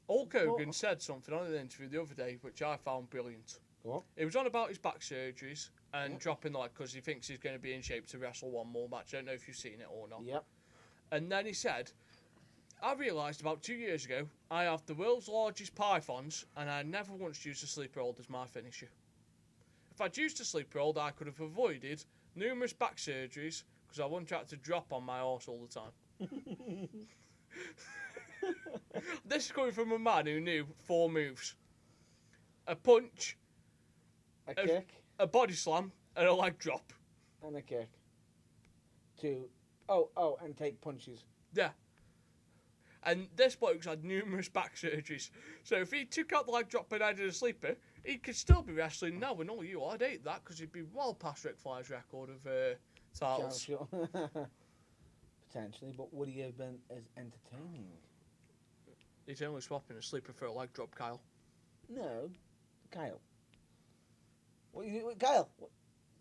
Hulk Hogan said something on an interview the other day, which I found brilliant. What? He was on about his back surgeries and dropping because he thinks he's going to be in shape to wrestle one more match. I don't know if you've seen it or not. Yep. And then he said, I realised about 2 years ago, I have the world's largest pythons, and I never once used a sleeper hold as my finisher. If I'd used a sleeper hold, I could have avoided numerous back surgeries because I wouldn't have to drop on my horse all the time. This is coming from a man who knew 4 moves. A punch, a kick, a body slam, and a leg drop. And a kick. And take punches. Yeah. And this bloke's had numerous back surgeries. So if he took out the leg drop and added a sleeper, he could still be wrestling now and all you. I'd hate that because he'd be well past Ric Flair's record of titles. Sure. Potentially, but would he have been as entertaining? He's only swapping a sleeper for a leg drop, Kyle. No, Kyle. Kyle,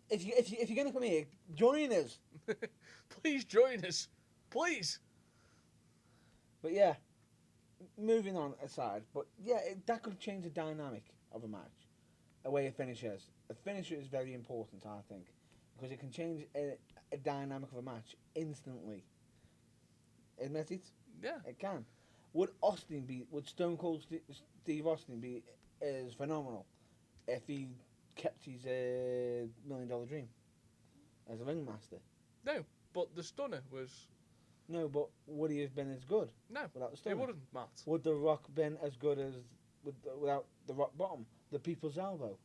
if you're going to come here, join us. Please join us. Please. But yeah, moving on aside, but yeah, that could change the dynamic of a match, a way a finish is. A finisher is very important, I think, because it can change a dynamic of a match instantly. Admit it? Yeah. It can. Would Stone Cold Steve Austin be as phenomenal if he kept his $1 million dream as a ringmaster? No, but the stunner was... No, but would he have been as good? No, without the stunner? He wouldn't, Matt. Would The Rock been as good as without the rock bottom, the people's elbow?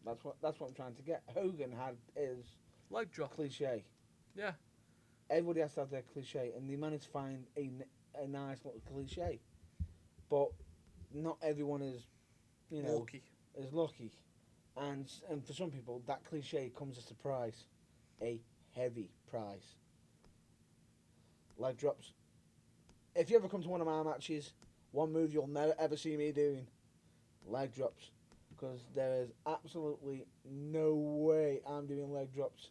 That's what I'm trying to get. Hogan had his leg drop cliche. Yeah. Everybody has to have their cliche, and they managed to find a nice little cliche. But not everyone is, lucky. Is lucky, and for some people that cliche comes as a price, a heavy price. Leg drops. If you ever come to one of my matches, one move you'll never ever see me doing, leg drops, because there is absolutely no way I'm doing leg drops.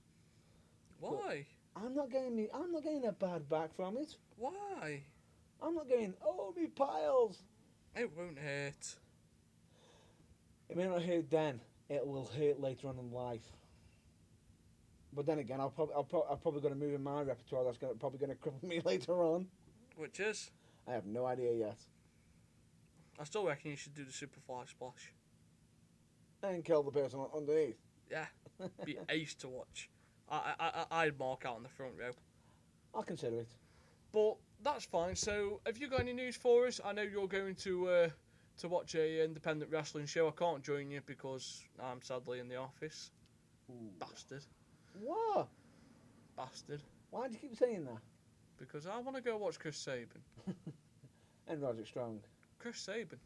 Why? But I'm not getting a bad back from it. Why? I'm not going, oh, me piles. It won't hurt. It may not hurt then. It will hurt later on in life. But then again, I'm probably going to move in my repertoire that's probably going to cripple me later on. Which is? I have no idea yet. I still reckon you should do the Superfly Splash. And kill the person underneath. Yeah. Be ace to watch. I'd mark out in the front row. I'll consider it. But that's fine. So, have you got any news for us? I know you're going to watch a independent wrestling show. I can't join you because I'm sadly in the office. Ooh. Bastard. What? Bastard. Why do you keep saying that? Because I want to go watch Chris Sabin. And Roderick Strong. Chris Sabin.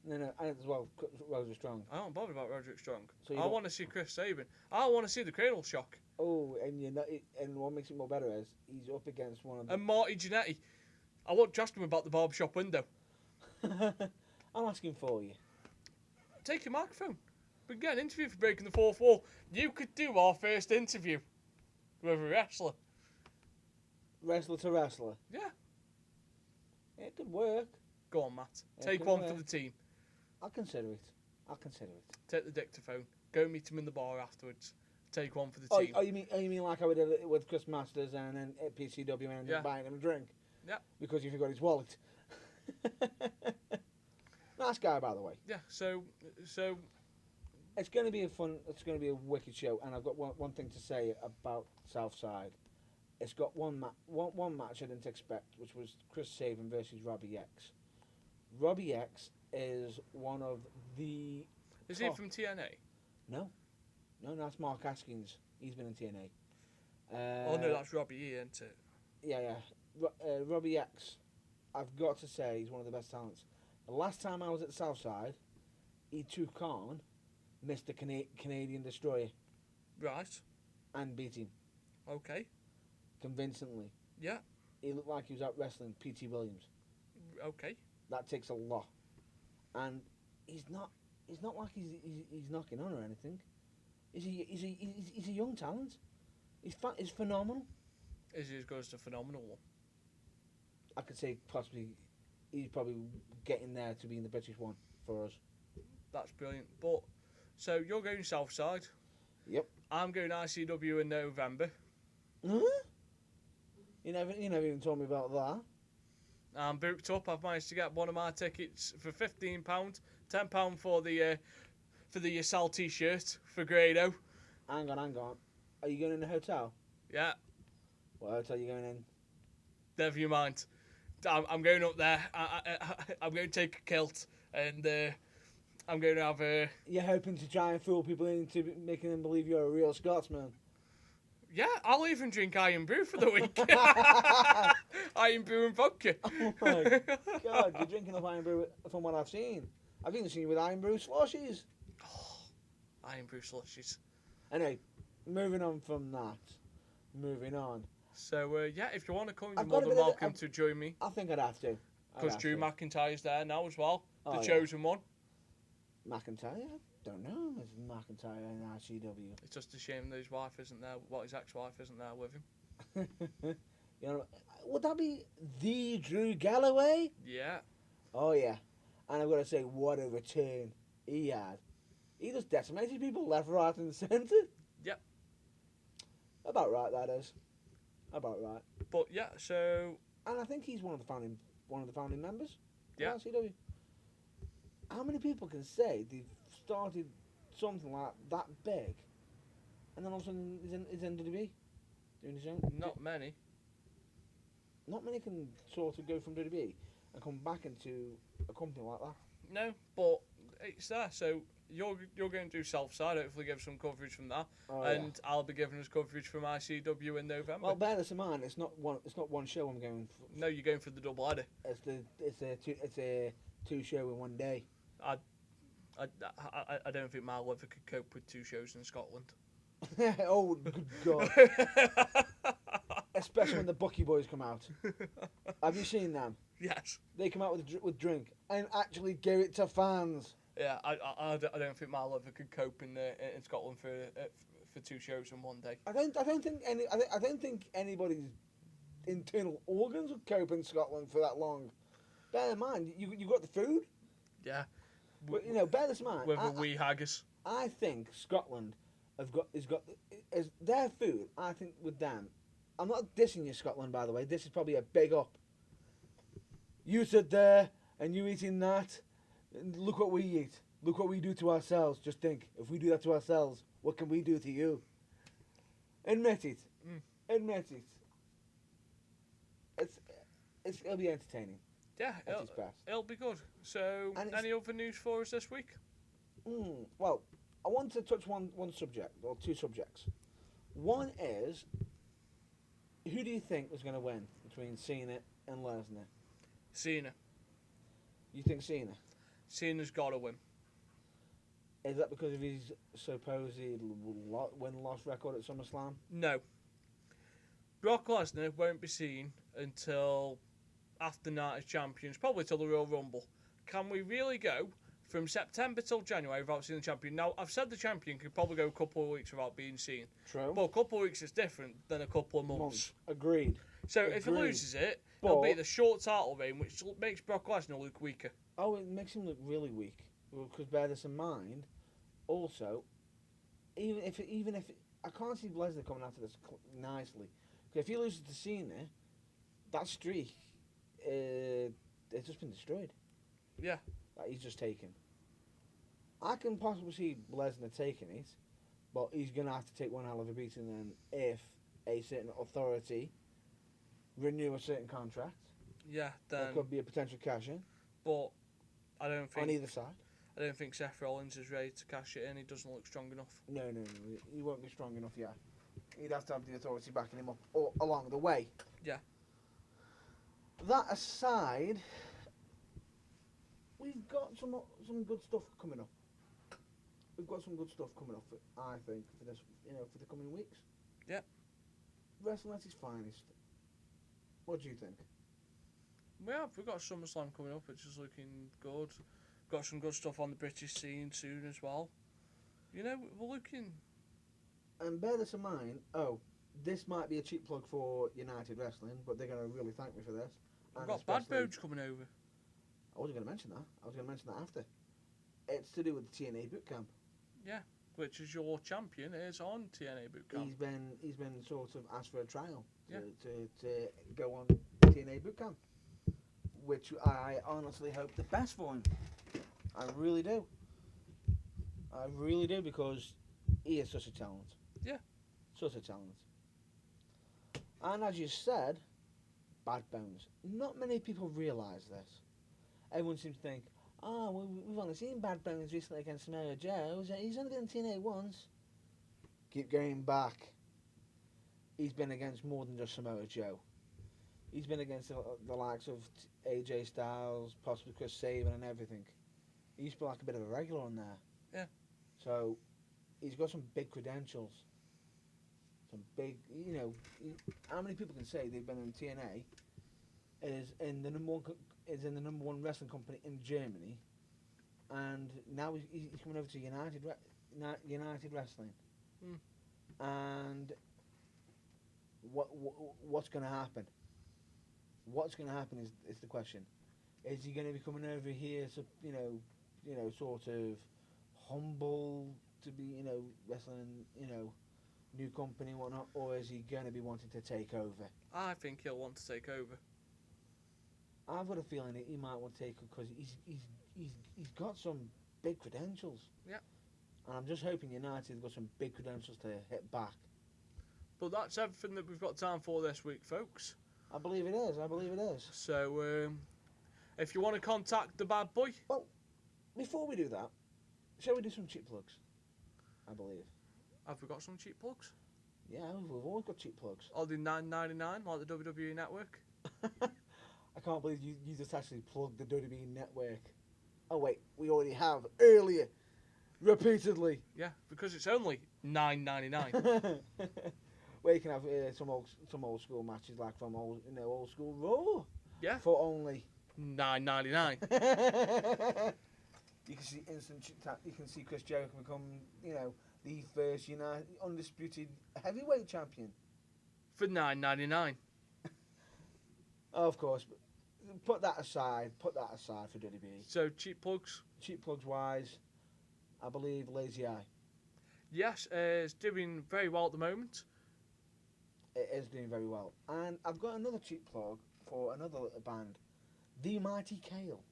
No, and as well, Roderick Strong. I don't bother about Roderick Strong. So I want to see Chris Sabin. I want to see the Cradle Shock. Oh, and what makes it more better is he's up against one of the... And Marty Jannetty. I won't trust him about the barbershop window. I'm asking for you. Take your microphone. We can get an interview for breaking the fourth wall. You could do our first interview with a wrestler. Wrestler to wrestler? Yeah. It could work. Go on, Matt. It Take could one work. for the team. I'll consider it. Take the dictaphone. Go meet him in the bar afterwards. take one for the Oh, team. you mean like I would did it with Chris Masters and then at PCW and Yeah. buying him a drink? Yeah. Because you forgot his wallet. Nice guy, by the way. Yeah. So It's going to be it's going to be a wicked show, and I've got one thing to say about Southside. It's got one match I didn't expect, which was Chris Sabin versus Robbie X. Robbie X is one of the. Is he from TNA? No, that's Mark Haskins. He's been in TNA. Oh no, that's Robbie E, isn't it? Yeah. Robbie X, I've got to say, he's one of the best talents. The last time I was at Southside, he took on Mr. Canadian Destroyer. Right. And beat him. Okay. Convincingly. Yeah. He looked like he was out wrestling P.T. Williams. Okay. That takes a lot. And he's not like he's knocking on or anything. He's a young talent. He's phenomenal. Is he as good as the phenomenal one? I could say possibly he's probably getting there to being the British one for us. That's brilliant. But so you're going Southside. Yep. I'm going ICW in November. Huh? You never even told me about that. I'm booked up. I've managed to get one of my tickets for £15, £10 for the Sal t-shirt for Grado. Hang on. Are you going in a hotel? Yeah. What hotel are you going in? Never you mind. I'm going up there. I'm going to take a kilt and I'm going to have a... You're hoping to try and fool people into making them believe you're a real Scotsman? Yeah, I'll even drink Iron Brew for the week. Iron Brew and vodka. Oh my God, you're drinking up Iron Brew from what I've seen. I've even seen you with Iron Brew slushies. Oh, Iron Brew slushies. Anyway, moving on from that. Moving on. So, yeah, if you want to come, you're more than welcome to join me. I think I'd have to. Because Drew McIntyre's there now as well. Oh, the chosen one. McIntyre? I don't know. Is McIntyre in RCW? It's just a shame that his wife isn't there. Well, his ex-wife isn't there with him. You know, would that be the Drew Galloway? Yeah. Oh, yeah. And I've got to say, what a return he had. He just decimated people left, right, and centre. Yep. About right, that is. About right. But yeah, so. And I think he's one of the founding members. Yeah. Of RCW. How many people can say they've started something like that big, and then all of a sudden he's in WWE doing his own? Not many. Not many can sort of go from WWE and come back into a company like that. No, but it's there. So you're going to do Southside. Hopefully, give some coverage from that, and yeah. I'll be giving us coverage from ICW in November. Well, bear this in mind. It's not one show I'm going for. No, you're going for the double header. It's a two show in one day. I don't think my liver could cope with 2 shows in Scotland. Oh, good God. Especially when the Bucky Boys come out. Have you seen them? Yes. They come out with drink and actually give it to fans. Yeah, I don't think my liver could cope in Scotland for 2 shows in one day. I don't think anybody's internal organs would cope in Scotland for that long. Bear in mind, you got the food. Yeah. But bear this in mind. With a wee haggis. I think Scotland is their food. I think with them, I'm not dissing you, Scotland. By the way, this is probably a big up. You sit there and you eating that. Look what we eat. Look what we do to ourselves. Just think, if we do that to ourselves, what can we do to you? Admit it. Admit it. It'll be entertaining. Yeah, it'll be good. So, any other news for us this week? Well, I want to touch one subject, or 2 subjects. One is, who do you think was going to win between Cena and Lesnar? Cena. You think Cena? Cena's got to win. Is that because of his supposed win-loss record at SummerSlam? No. Brock Lesnar won't be seen until after Night as Champions, probably till the Royal Rumble. Can we really go from September till January without seeing the champion? Now, I've said the champion could probably go a couple of weeks without being seen. True. But a couple of weeks is different than a couple of months. Agreed. So if he loses it, it'll be the short title reign, which makes Brock Lesnar look weaker. Oh, it makes him look really weak. Because bear this in mind, also, even if I can't see Lesnar coming after this nicely. 'Cause if he loses to Cena, that streak, it's just been destroyed. Yeah. That he's just taken. I can possibly see Lesnar taking it, but he's going to have to take one hell of a beating then if a certain authority renew a certain contract. Yeah, There then. could be a potential cash in But I don't think on either side. I don't think Seth Rollins is ready to cash it in. He doesn't look strong enough. No. He won't be strong enough yet. He'd have to have the authority backing him up all along the way. Yeah. That aside, we've got some good stuff coming up. We've got some good stuff coming up, I think, for this, for the coming weeks. Yeah. Wrestling at its finest. What do you think? We've got SummerSlam coming up, which is looking good. Got some good stuff on the British scene soon as well. We're looking. And bear this in mind. Oh, this might be a cheap plug for United Wrestling, but they're going to really thank me for this. We've got Bad Bones coming over. I wasn't going to mention that. I was going to mention that after. It's to do with the TNA bootcamp. Yeah, which is your champion is on TNA bootcamp. He's been sort of asked for a trial to go on TNA bootcamp, which I honestly hope the best for him. I really do. I really do, because he is such a talent. Yeah. Such a talent. And as you said, Bad Bones. Not many people realise this. Everyone seems to think, we've only seen Bad Bones recently against Samoa Joe. He's only been in TNA once. Keep going back. He's been against more than just Samoa Joe. He's been against the likes of AJ Styles, possibly Chris Sabin and everything. He used to be like a bit of a regular on there. Yeah. So, he's got some big credentials. Some big, how many people can say they've been in TNA? Is in the number one wrestling company in Germany, and now he's coming over to United Wrestling. And what's going to happen? What's going to happen is the question. Is he going to be coming over here to sort of humble to be wrestling new company and whatnot, or is he going to be wanting to take over? I think he'll want to take over. I've got a feeling that he might want to take it because he's got some big credentials. Yeah. And I'm just hoping United's got some big credentials to hit back. But that's everything that we've got time for this week, folks. I believe it is. So, if you want to contact the bad boy... Well, before we do that, shall we do some cheap plugs? I believe. Have we got some cheap plugs? Yeah, we've always got cheap plugs. Are they $9.99 like the WWE Network? I can't believe you just actually plugged the WWE Network. Oh wait, we already have earlier, repeatedly. Yeah, because it's only $9.99. Where you can have some old school matches like from old school Raw. Yeah. For only $9.99. You can see You can see Chris Jericho become the first undisputed heavyweight champion. For $9.99. Of course, but put that aside for WWE. So, cheap plugs? Cheap plugs wise, I believe Lazy Eye. Yes, it's doing very well at the moment. It is doing very well. And I've got another cheap plug for another band, The Mighty Kale.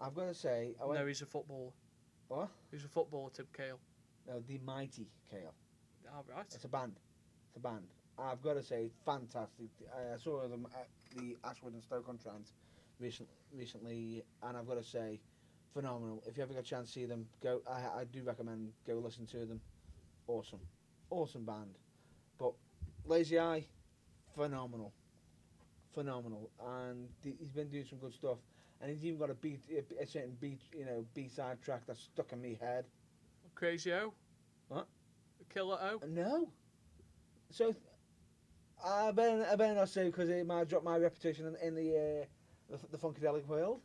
I've got to say... No, he's a footballer. What? He's a footballer, Tim Kale. No, The Mighty Kale. Oh, right. It's a band. I've got to say, fantastic. I saw them at the Ashwood and Stoke-on-Trent recently, and I've got to say, phenomenal. If you ever get a chance to see them, go. I do recommend go listen to them. Awesome band. But Lazy Eye, phenomenal, and he's been doing some good stuff. And he's even got a certain B-side track that's stuck in me head. Crazy O? What? Killer O? No. So I better not say because it might drop my reputation in the funkadelic world.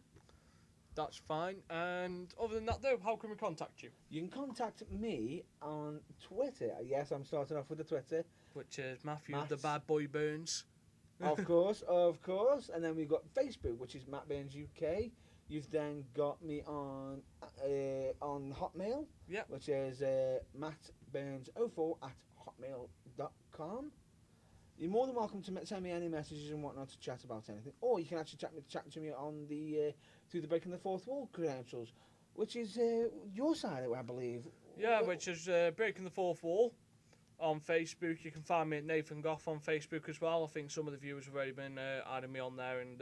That's fine. And other than that, though, how can we contact you? You can contact me on Twitter. Yes, I'm starting off with the Twitter. Which is Matthew the Bad Boy Burns. Of course. And then we've got Facebook, which is Matt Burns UK. You've then got me on Hotmail, Yep. which is mattburns04@hotmail.com. You're more than welcome to send me any messages and whatnot to chat about anything, or you can actually chat to me on the through the Breaking the Fourth Wall credentials, which is your side, I believe. Yeah, which is Breaking the Fourth Wall on Facebook. You can find me at Nathan Goff on Facebook as well. I think some of the viewers have already been adding me on there and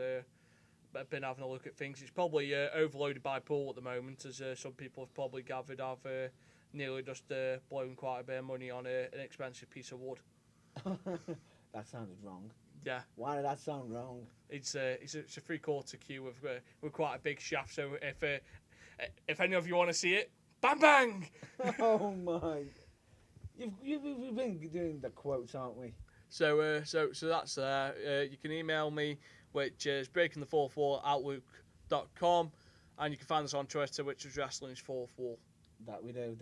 been having a look at things. It's probably overloaded by Paul at the moment, as some people have probably gathered. I've nearly just blown quite a bit of money on an expensive piece of wood. That sounded wrong. Yeah. Why did that sound wrong? It's a 3/4 cue with quite a big shaft. So if any of you want to see it, bang bang. Oh my! We've been doing the quotes, aren't we? So that's there. You can email me, which is breakingthefourthwall@outlook.com, and you can find us on Twitter, which is Wrestling's Fourth Wall. That we do.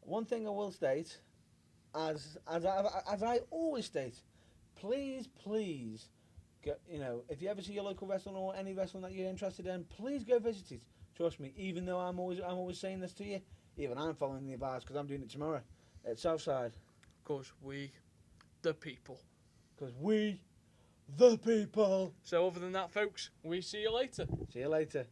One thing I will state, as I always state, please, if you ever see your local wrestling or any wrestling that you're interested in, please go visit it. Trust me, even though I'm always saying this to you, even I'm following the advice because I'm doing it tomorrow at Southside. Because we, the people. Because we, the people. So other than that, folks, we see you later. See you later.